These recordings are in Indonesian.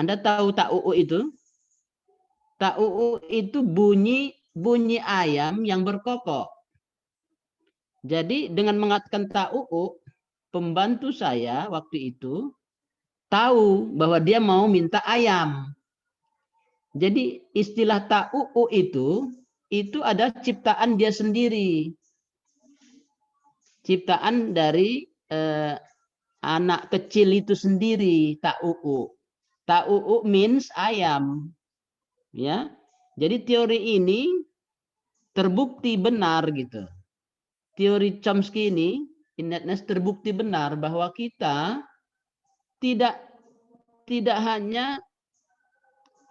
Anda tahu ta'u'u itu? Ta'u'u itu bunyi ayam yang berkokok. Jadi dengan mengatakan ta'u'u, pembantu saya waktu itu tahu bahwa dia mau minta ayam. Jadi istilah ta'u'u itu ada ciptaan dia sendiri. Ciptaan dari anak kecil itu sendiri, ta'u'u. Ta'u'u means ayam. Ya. Jadi teori ini terbukti benar gitu. Teori Chomsky ini, innatness, terbukti benar bahwa kita tidak hanya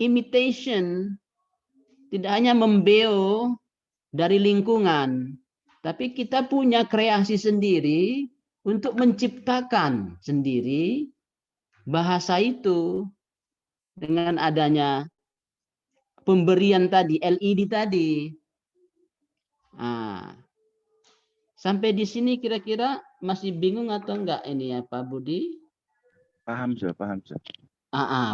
imitation, tidak hanya membeo dari lingkungan, tapi kita punya kreasi sendiri untuk menciptakan sendiri bahasa itu dengan adanya pemberian tadi, LED tadi. Nah, sampai di sini kira-kira masih bingung atau enggak ini ya Pak Budi? Paham, sir.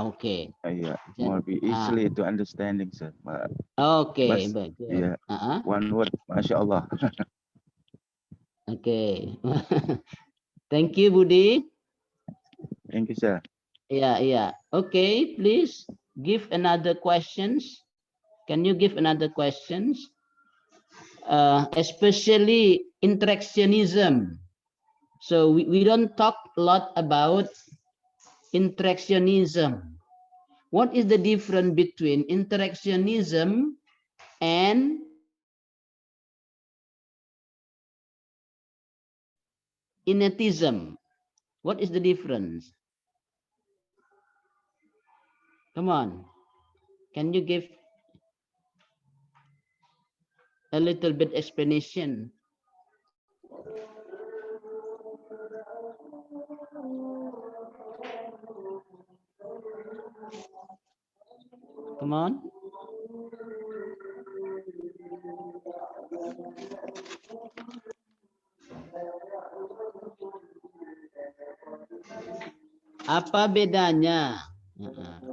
Oke. Iya, more be easily to understanding, sir. Oke, Bas, baik. iya. One word, Masya Allah. Oke. Thank you, Budi. Thank you, sir. Yeah. Okay, please give another questions. Can you give another questions? Especially interactionism. So we don't talk a lot about interactionism. What is the difference between interactionism and innetism? What is the difference? Come on. Can you give a little bit explanation? Come on. Apa bedanya?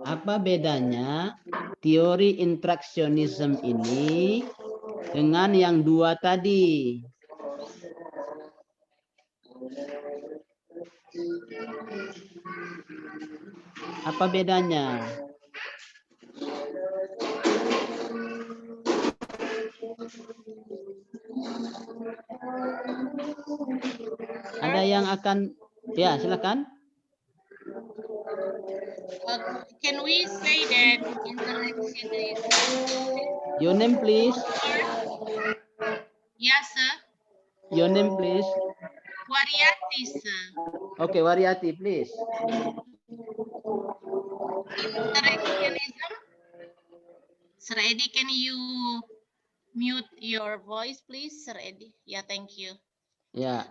Apa bedanya teori interactionism ini dengan yang dua tadi? Apa bedanya? Ada yang akan, ya silakan. Can we say that interactionism? Your name, please. Yes, sir. Your name, please. Wariati, sir. Okay, Wariati, please. Interactionism. Sir Eddie, can you mute your voice, please, Sir Eddie? Yeah, thank you. Yeah.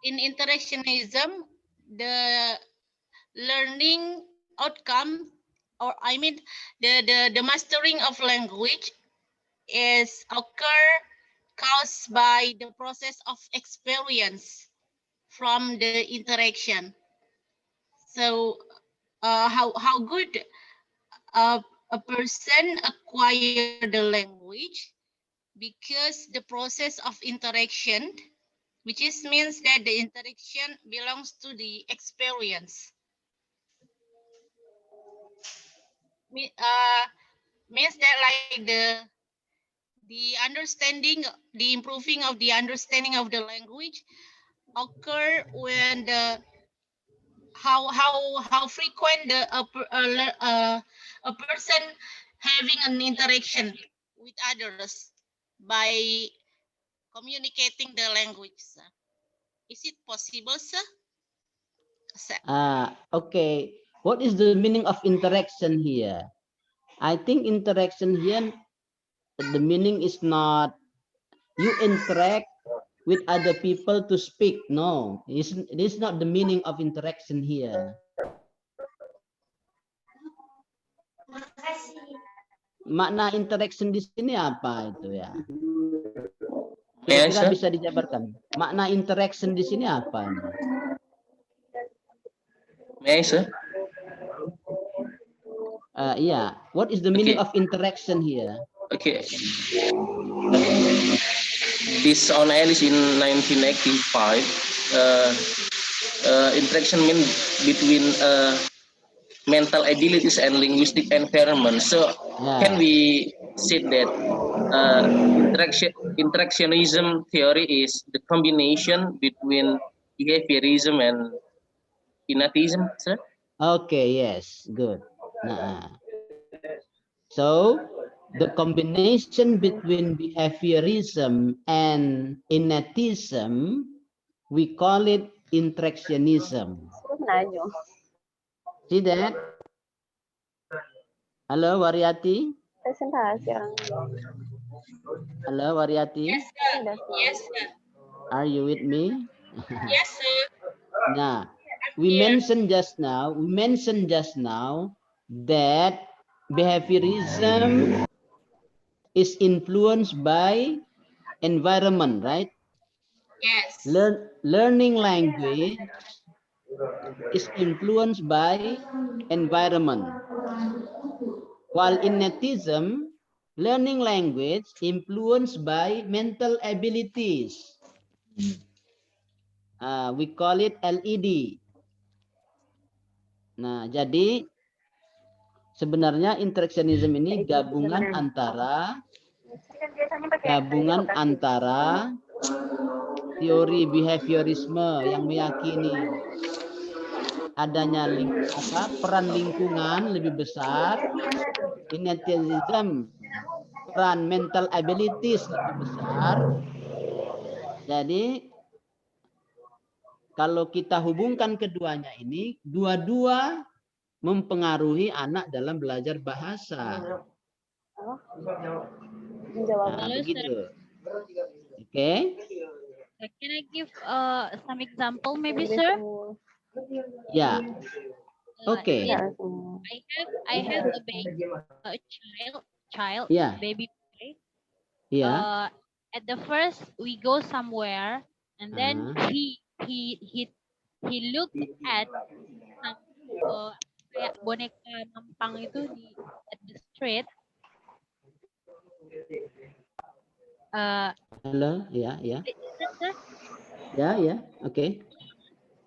In interactionism, the learning outcome, or I mean, the mastering of language is caused by the process of experience from the interaction. So, how good a person acquire the language because the process of interaction, which means that the interaction belongs to the experience. Means that like the understanding, the improving of the understanding of the language occur when the how frequent a person having an interaction with others by communicating the language. Is it possible, sir? Okay. What is the meaning of interaction here? I think interaction here, the meaning is not you interact with other people to speak. No, it is not the meaning of interaction here. Makna interaction di sini apa itu ya? Kira-kira bisa dijabarkan. Makna interaction di sini apa? Yeah. What is the meaning Okay. of interaction here? Okay. This on Alice in 1985. Interaction mean between mental abilities and linguistic environment. So can Yeah. we say that interactionism theory is the combination between behaviorism and innativism, sir? Okay. Yes. Good. Nah. So the combination between behaviorism and innatism, we call it interactionism. See that? Hello, Wariati. Hello, Wariati. Yes, sir. Yes, sir. Are you with me? Yes, sir. Now, I'm we here. mentioned just now that behaviorism is influenced by environment, right? Yes. Learning language is influenced by environment, while innatism, learning language influenced by mental abilities. We call it LED. Nah, jadi sebenarnya interactionism ini gabungan antara teori behaviorisme yang meyakini adanya peran lingkungan lebih besar, innativism peran mental abilities lebih besar. Jadi kalau kita hubungkan keduanya ini, dua-dua mempengaruhi anak dalam belajar bahasa. Nah, begitu. Oke. Can I give some example, maybe, sir? Ya. Oke. I have a child, Ya. baby boy. Ya. At the first, we go somewhere, and then he looked at some kayak boneka mampang itu at the street. Halo, ya. Ya, oke.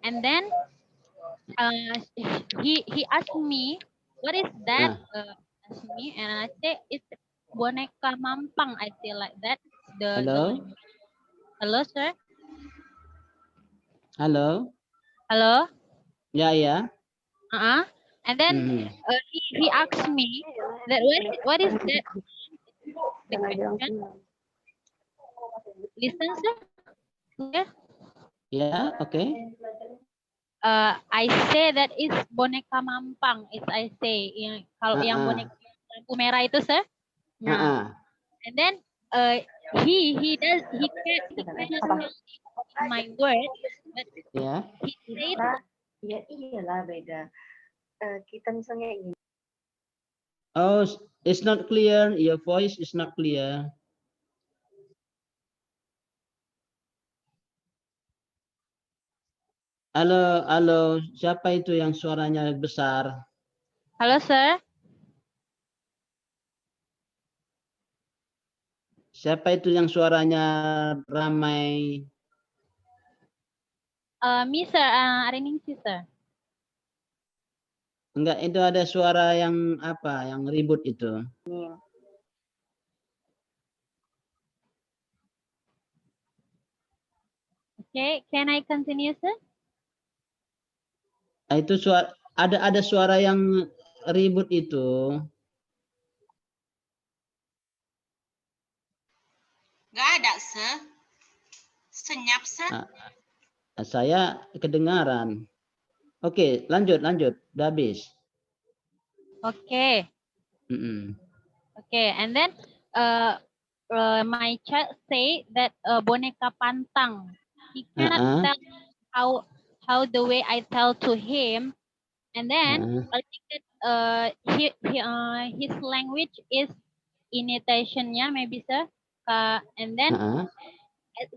And then he asked me, what is that? Asked me, and I say it's boneka mampang. I say like that. Halo. Hello, sir. Halo. Hello. Ya. And then he asked me that what is that? The question. Listen, sir. Yeah. Ya, oke. I say that is boneka mampang. Is I say kalau yang boneka lampu merah itu, sir. Nah. And then he cannot in my word, but he said. Ya iyalah beda. Kita misalnya ini. Oh, it's not clear. Your voice is not clear. Halo. Siapa itu yang suaranya besar? Halo, sir. Siapa itu yang suaranya ramai? Me, sir. Areningsi, sir. Enggak, itu ada suara yang apa? Yang ribut itu. Okay, can I continue, sir? Itu suara ada suara yang ribut itu. Nggak ada, sir. Senyap, sir. Saya kedengaran. Oke, lanjut. Udah habis. Okay. Okay, and then my child say that boneka pantang. He cannot tell how the way I tell to him, and then I think that his language is intonation-nya maybe, sir. And then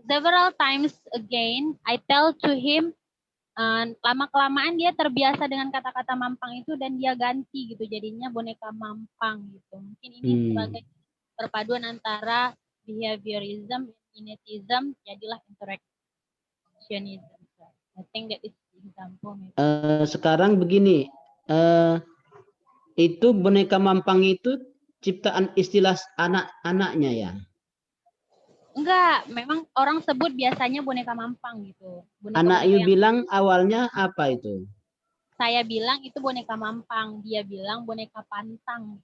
several times again I tell to him lama-kelamaan dia terbiasa dengan kata-kata mampang itu dan dia ganti gitu, jadinya boneka mampang gitu. Mungkin ini sebagai perpaduan antara behaviorism, kinetism, jadilah interactionism. I think that is example. Sekarang begini, itu boneka mampang itu ciptaan istilah anak-anaknya ya? Enggak, memang orang sebut biasanya boneka mampang gitu. Anak you bilang awalnya apa itu? Saya bilang itu boneka mampang, dia bilang boneka pantang.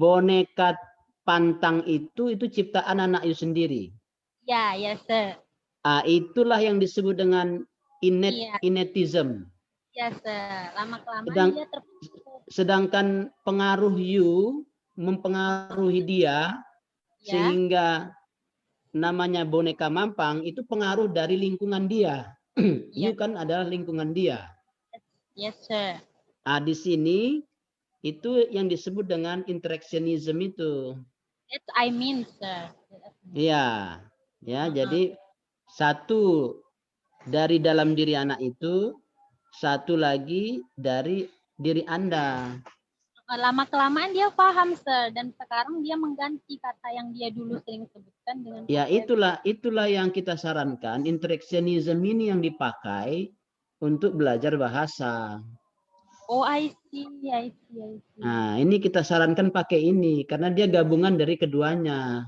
Boneka pantang itu ciptaan anak you sendiri? Ya, yes sir. Itulah yang disebut dengan inetism. Yes sir, lama-kelamaan dia sedangkan pengaruh you mempengaruhi dia, sehingga namanya boneka mampang itu pengaruh dari lingkungan dia. You kan adalah lingkungan dia. Yes sir. Di sini itu yang disebut dengan interactionism itu. That I mean sir. Ya, jadi satu dari dalam diri anak itu, satu lagi dari diri Anda. Lama-kelamaan dia paham sir, dan sekarang dia mengganti kata yang dia dulu sering sebutkan dengan itulah yang kita sarankan. Interactionism ini yang dipakai untuk belajar bahasa. Oh, I see. Nah, ini kita sarankan pakai ini karena dia gabungan dari keduanya.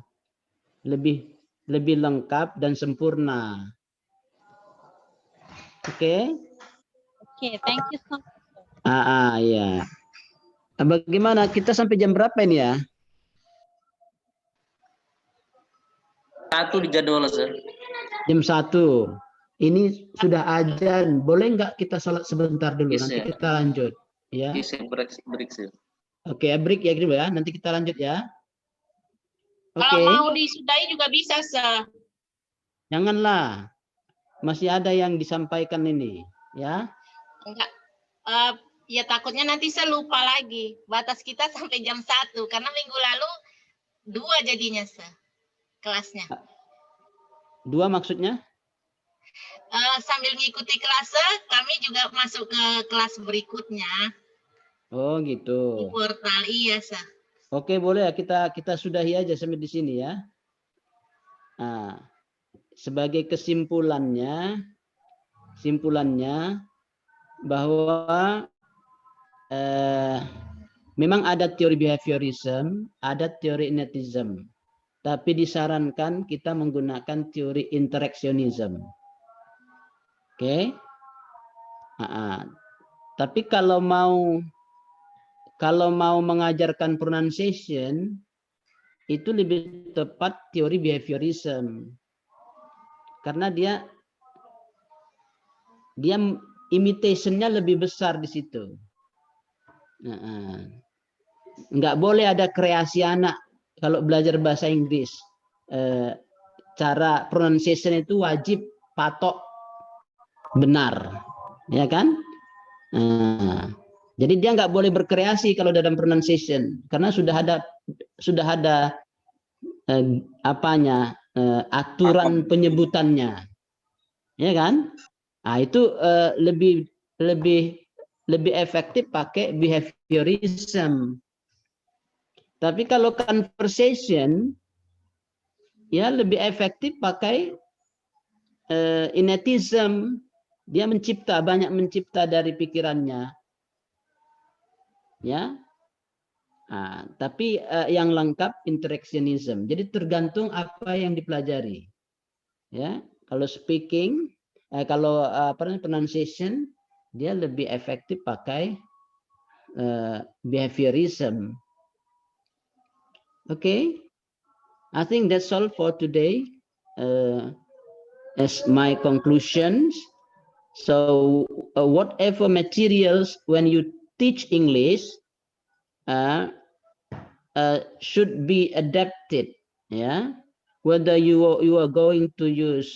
Lebih lengkap dan sempurna. Oke, thank you so much. Iya. Bagaimana? Kita sampai jam berapa ini ya? 1 di jadwal, sir. Jam 1. Ini sudah azan. Boleh nggak kita salat sebentar dulu? Yes, nanti sir. kita lanjut. Ya. Yes, break, sir. Oke, break ya gitu ya. Nanti kita lanjut ya. Kalau mau disudahi juga bisa, sir. Janganlah. Masih ada yang disampaikan ini, ya. Enggak. Ya takutnya nanti saya lupa lagi. Batas kita sampai jam 1 karena minggu lalu 2 jadinya, sir. Kelasnya. 2 maksudnya? Sambil mengikuti kelas, kami juga masuk ke kelas berikutnya. Oh, gitu. Di portal, iya, sir. Oke, boleh ya, kita sudahi aja sampai di sini ya. Sebagai kesimpulannya bahwa memang ada teori behaviorism, ada teori kinetism, tapi disarankan kita menggunakan teori interactionism. Oke. Tapi kalau mau mengajarkan pronunciation itu lebih tepat teori behaviorism. Karena dia imitation-nya lebih besar di situ. Nggak boleh ada kreasi anak kalau belajar bahasa Inggris. Cara pronunciation itu wajib patok benar, ya kan? Jadi dia nggak boleh berkreasi kalau dalam pronunciation, karena sudah ada aturan penyebutannya, ya kan? Itu lebih efektif pakai behaviorism. Tapi kalau conversation, ya lebih efektif pakai kinetism. Dia banyak mencipta dari pikirannya, ya. Tapi yang lengkap interactionism. Jadi tergantung apa yang dipelajari, ya. Kalau speaking, kalau pronunciation, dia lebih efektif pakai behaviorism. Okay, I think that's all for today. As my conclusions. So whatever materials when you teach English should be adapted, yeah. Whether you are going to use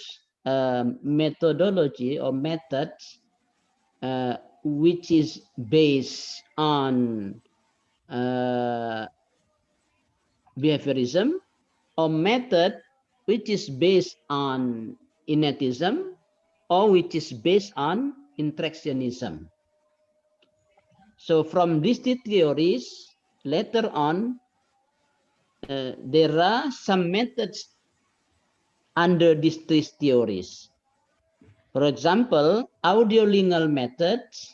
methodology or methods which is based on behaviorism, or method which is based on kinetism, or which is based on interactionism. So from these two theories, later on, there are some methods under these three theories. For example, audiolingual methods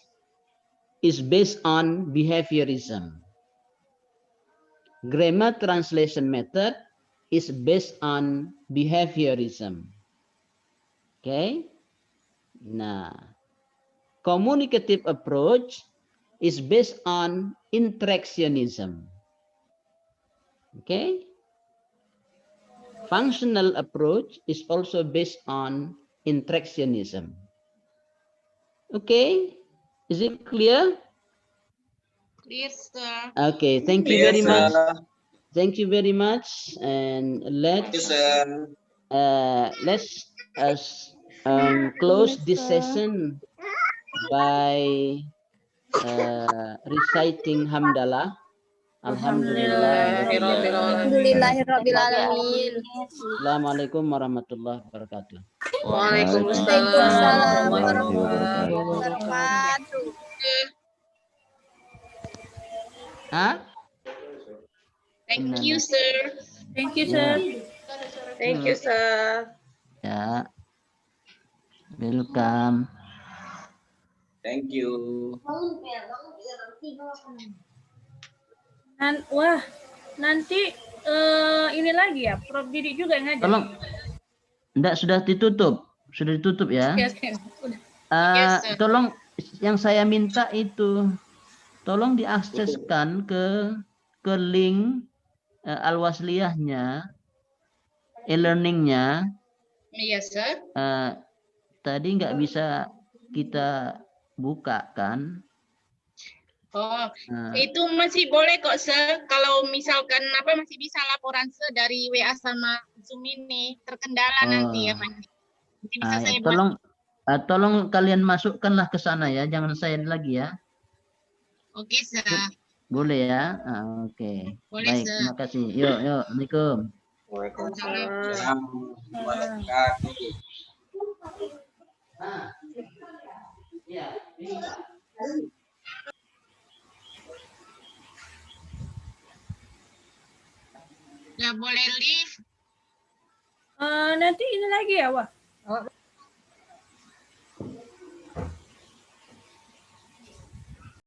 is based on behaviorism. Grammar translation method is based on behaviorism. Okay. Nah, communicative approach is based on interactionism. Okay. Functional approach is also based on interactionism. Okay. Is it clear? Clear, sir. Okay, thank you very much. Thank you very much. And let's close this session by reciting hamdalah. Alhamdulillah. Alhamdulillahirrabbilalamin. Assalamualaikum warahmatullahi wabarakatuh. Waalaikumsalam warahmatullahi warahmatullahi wabarakatuh. Hah? Thank you, sir. Thank you, Ya. sir. Thank you, sir. Ya. Welcome. Thank you. Wah, nanti ini lagi ya, Prof Didi juga yang ngajar. Tolong. Enggak, sudah ditutup. Sudah ditutup ya. Yes, udah. Yes, sir. Tolong yang saya minta itu tolong diakseskan ke link Al-Wasliyahnya, e-learningnya. Yes, sir. Tadi nggak bisa kita buka kan? Oh, itu masih boleh kok, sir. Kalau misalkan masih bisa laporan sir dari WA sama Zoom ini terkendala nanti ya, Pak. Nanti bisa saya buat. Tolong kalian masukkanlah ke sana ya, jangan saya lagi ya. Oke, sir. Boleh ya? Oke. Boleh, Baik, sir. terima kasih. Yuk, Assalamualaikum. Waalaikumsalam. Ya boleh leave. Nanti ini lagi ya, Wah.